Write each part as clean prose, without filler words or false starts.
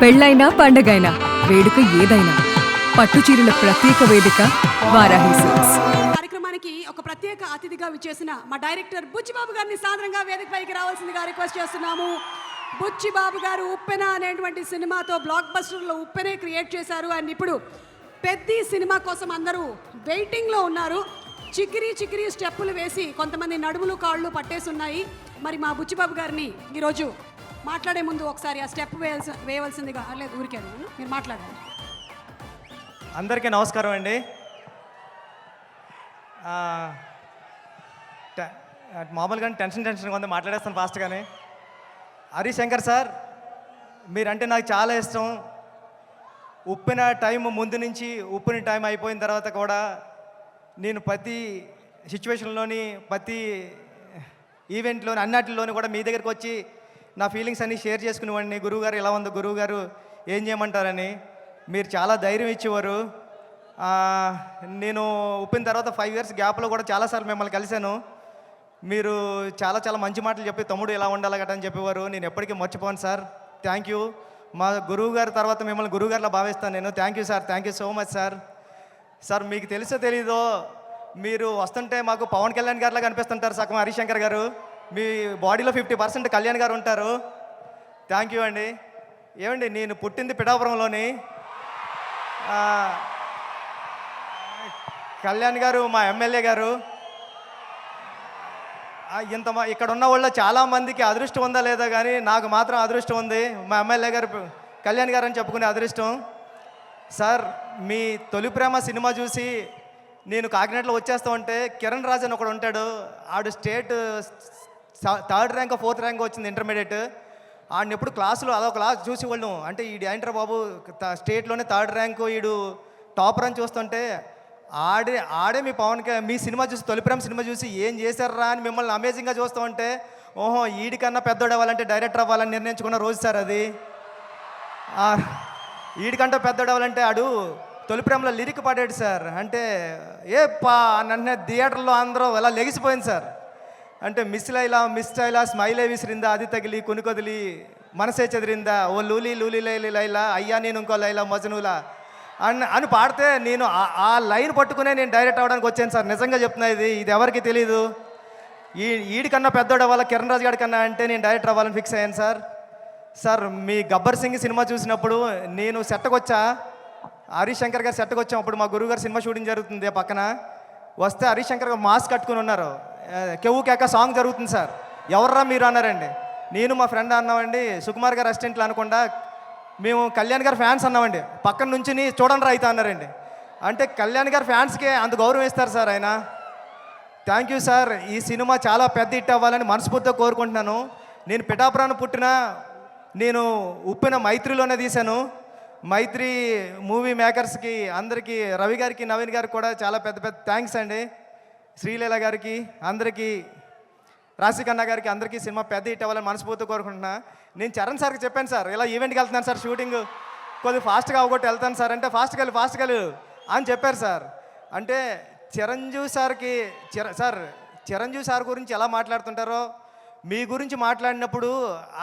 పెళ్ళైనా పండగైనా వేడుక ఏదైనా పట్టుచీరల ప్రత్యేక వేదిక వారాహి సిల్క్స్. కార్యక్రమానికి ఒక ప్రత్యేక అతిథిగా విచ్చేసిన మా డైరెక్టర్ బుచ్చిబాబు గారిని సాధారణంగా వేదికపైకి రావాల్సిందిగా రిక్వెస్ట్ చేస్తున్నాము. బుచ్చిబాబు గారు ఉప్పెన అనేటువంటి సినిమాతో బ్లాక్ బస్టర్లో ఉప్పెనే క్రియేట్ చేశారు. అండ్ ఇప్పుడు పెద్ద సినిమా కోసం అందరూ వెయిటింగ్లో ఉన్నారు. చికిరి చికిరి స్టెప్పులు వేసి కొంతమంది నడుములు కాళ్ళు పట్టేసి ఉన్నాయి. మరి మా బుచ్చిబాబు గారిని ఈరోజు మాట్లాడే ముందు ఒకసారి ఆ స్టెప్ వేయవలసిందిగా. లేదు ఊరికే మీరు మాట్లాడండి. అందరికీ నమస్కారం అండి. మామూలుగా టెన్షన్ కొంత మాట్లాడేస్తాను ఫాస్ట్గానే. హరిశంకర్ సార్, మీరంటే నాకు చాలా ఇష్టం. ఉప్పిన టైం ముందు నుంచి ఉప్పిన టైం అయిపోయిన తర్వాత కూడా నేను ప్రతి సిచ్యువేషన్లోని ప్రతి ఈవెంట్లోని అన్నిటిలోని కూడా మీ దగ్గరికి వచ్చి నా ఫీలింగ్స్ అన్నీ షేర్ చేసుకునేవాడిని. గురువుగారు ఎలా ఉందో, గురువుగారు ఏం చేయమంటారని మీరు చాలా ధైర్యం ఇచ్చేవారు. నేను ఉప్పిన తర్వాత 5 years గ్యాప్లో కూడా చాలాసార్లు మిమ్మల్ని కలిశాను. మీరు చాలా చాలా మంచి మాటలు చెప్పి తమ్ముడు ఎలా ఉండాలి గట్రా అని చెప్పేవారు. నేను ఎప్పటికీ మర్చిపోను సార్. Thank you. మా గురువుగారి తర్వాత మిమ్మల్ని గురువుగారిలా భావిస్తాను నేను. Thank you sir. Thank you so much sir. Sir మీకు తెలుసో తెలీదో, మీరు వస్తుంటే మాకు పవన్ కళ్యాణ్ గారిలా కనిపిస్తుంటారు సగం హరిశంకర్ గారు. మీ బాడీలో 50% కళ్యాణ్ గారు ఉంటారు. థ్యాంక్ యూ అండి. ఏమండి, నేను పుట్టింది పిఠాపురంలోని. కళ్యాణ్ గారు మా ఎమ్మెల్యే గారు. ఇక్కడ ఉన్న వాళ్ళు చాలామందికి అదృష్టం ఉందా లేదా కానీ నాకు మాత్రం అదృష్టం ఉంది. మా ఎమ్మెల్యే గారు కళ్యాణ్ గారు అని చెప్పుకునే అదృష్టం. సార్, మీ తొలి ప్రేమ సినిమా చూసి నేను కాకినాడలో వచ్చేస్తా ఉంటే కిరణ్ రాజ్ అని ఒకడు ఉంటాడు. ఆడు state 3rd rank 4th rank వచ్చింది ఇంటర్మీడియట్. ఆడిని ఎప్పుడు క్లాసులో అదొక క్లాస్ చూసి వాళ్ళు అంటే ఈడు ఏంట్రా బాబు స్టేట్లోనే 3rd ర్యాంకు ఈడు టాపర్ అని చూస్తుంటే ఆడే మీ సినిమా చూసి తొలి ప్రేమ సినిమా చూసి ఏం చేశారా అని మిమ్మల్ని అమేజింగ్గా చూస్తూ ఉంటే ఓహో ఈడికన్నా పెద్దోడు అవ్వాలంటే డైరెక్టర్ అవ్వాలని నిర్ణయించుకున్న రోజు సార్ అది. ఈడికంటే పెద్దోడు అవ్వాలంటే ఆడు తొలి ప్రేమలో లిరిక్ పాడాడు సార్. అంటే నన్ను థియేటర్లో అందరూ అలా లెగిసిపోయింది సార్. అంటే మిస్ లైలా స్మైలే విసిరిందా, అది తగిలి కొనుకొదిలి మనసే చెదిరిందా, ఓ లూలి లూలి లైలి లైలా అయ్యా నేను ఇంకో లైలా మజనూలా అని పాడితే నేను ఆ లైన్ పట్టుకునే నేను డైరెక్ట్ అవ్వడానికి వచ్చాను సార్. నిజంగా చెప్తున్నా, ఇది ఎవరికి తెలీదు. ఈడికన్నా పెద్దోడు అవ్వాలి కిరణ్ రాజ్ గారి కన్నా అంటే నేను డైరెక్టర్ అవ్వాలని ఫిక్స్ అయ్యాను సార్. సార్, మీ గబ్బర్ సింగ్ సినిమా చూసినప్పుడు నేను సెట్కి వచ్చా, హరిశంకర్ గారు సెట్కి వచ్చాం. అప్పుడు మా గురువు గారు సినిమా షూటింగ్ జరుగుతుంది పక్కన. వస్తే హరిశంకర్ గారు మాస్క్ కట్టుకుని ఉన్నారు. కెవ్వు కేక సాంగ్ జరుగుతుంది సార్. ఎవర్రా మీరు అన్నారండి. నేను మా ఫ్రెండ్ అన్నామండి, సుకుమార్ గారు అసిస్టెంట్లు అనకుండా మేము కళ్యాణ్ గారు ఫ్యాన్స్ అన్నామండి. పక్కన నుంచి చూడండి రా అయితే అన్నారండి. అంటే కళ్యాణ్ గారు ఫ్యాన్స్కే అంత గౌరవం ఇస్తారు సార్ ఆయన. Thank you sir. ఈ సినిమా చాలా పెద్ద హిట్ అవ్వాలని మనస్ఫూర్తిగా కోరుకుంటున్నాను. నేను పిఠాపురాన్ని పుట్టిన నేను ఉప్పిన మైత్రిలోనే తీశాను. మైత్రి మూవీ మేకర్స్కి అందరికీ, రవి గారికి నవీన్ గారికి కూడా చాలా పెద్ద పెద్ద థ్యాంక్స్ అండి. శ్రీలీల గారికి, అందరికీ, రాశికన్నా గారికి, అందరికీ సినిమా పెద్ద హిట్ అవ్వాలని మనస్ఫూర్తిగా కోరుకుంటున్నా. నేను చరణ్ సార్కి చెప్పాను సార్, ఇలా ఈవెంట్కి వెళ్తున్నాను సార్, షూటింగ్ కొద్దిగా ఫాస్ట్గా అవ్వగొట్టి వెళ్తాను సార్ అంటే ఫాస్ట్గా అని చెప్పారు సార్. అంటే చిరంజీవి సార్ గురించి ఎలా మాట్లాడుతుంటారో మీ గురించి మాట్లాడినప్పుడు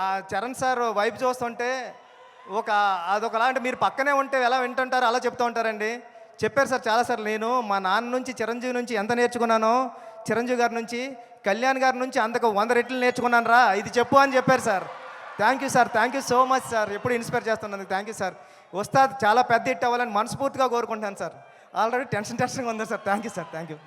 ఆ చరణ్ సార్ వైపు చూస్తుంటే అదొకలా అంటే మీరు పక్కనే ఉంటే ఎలా వింటుంటారో అలా చెప్తూ ఉంటారండి. చెప్పారు సార్ చాలాసార్లు. నేను మా నాన్న నుంచి చిరంజీవి నుంచి ఎంత నేర్చుకున్నానో, చిరంజీవి గారి నుంచి కళ్యాణ్ గారి నుంచి అంతకు 100 రెట్లు నేర్చుకున్నాను రా, ఇది చెప్పు అని చెప్పారు sir. Thank you sir. Thank you so much sir. ఎప్పుడు ఇన్స్పైర్ థ్యాంక్ యూ సార్. వస్తాది చాలా పెద్ద హిట్ అవ్వాలని మనస్ఫూర్తిగా కోరుకుంటాను సార్. ఆల్రెడీ టెన్షన్గా ఉందా sir. Thank you sir. Thank you.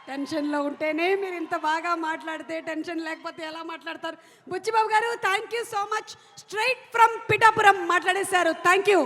టెన్షన్లో ఉంటేనే మీరు ఇంత బాగా మాట్లాడితే, టెన్షన్ లేకపోతే ఎలా మాట్లాడతారు? బుచ్చిబాబు గారు, thank you so much. Straight from Pithapuram మాట్లాడేశారు. Thank you.